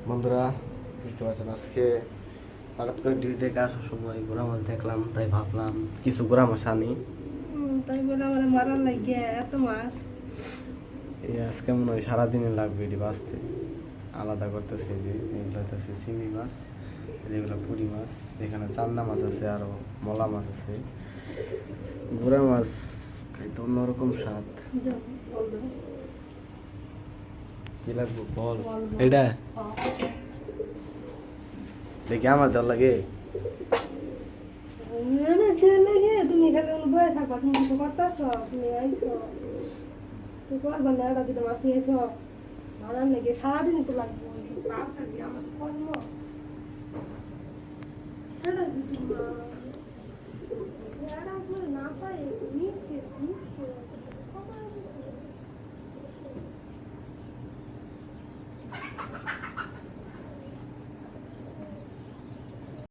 বন্ধুরা বুঝতে পারছেন আজকে হঠাৎ করে ডিউটি থেকে আসার সময় গোড়া মাছ দেখলাম, তাই ভাবলাম কিছু গোড়া মাছ আনি। তাই বলে আমার মারার লাগে এত মাছ। এই আজকে মনে হয় সারাদিনে লাগবে এটি বাঁচতে। আলাদা করতেছে যে এগুলো হচ্ছে চিংড়ি মাছ, যেগুলো পুঁটি মাছ, এখানে চান্না মাছ আছে, আরও মলা মাছ আছে। গোড়া মাছ খাইতে অন্যরকম স্বাদ। কি লাগবে বল এটা দেখি আমার জল লাগে। তুমি খালি বয়ে থাকবা, তুমি কিছু করতেছ, তুমি আইছো তুই করবা না, এটা যদি মাছ নিয়েছ মারার লেগে সারাদিন তো লাগবে। আমার কর্ম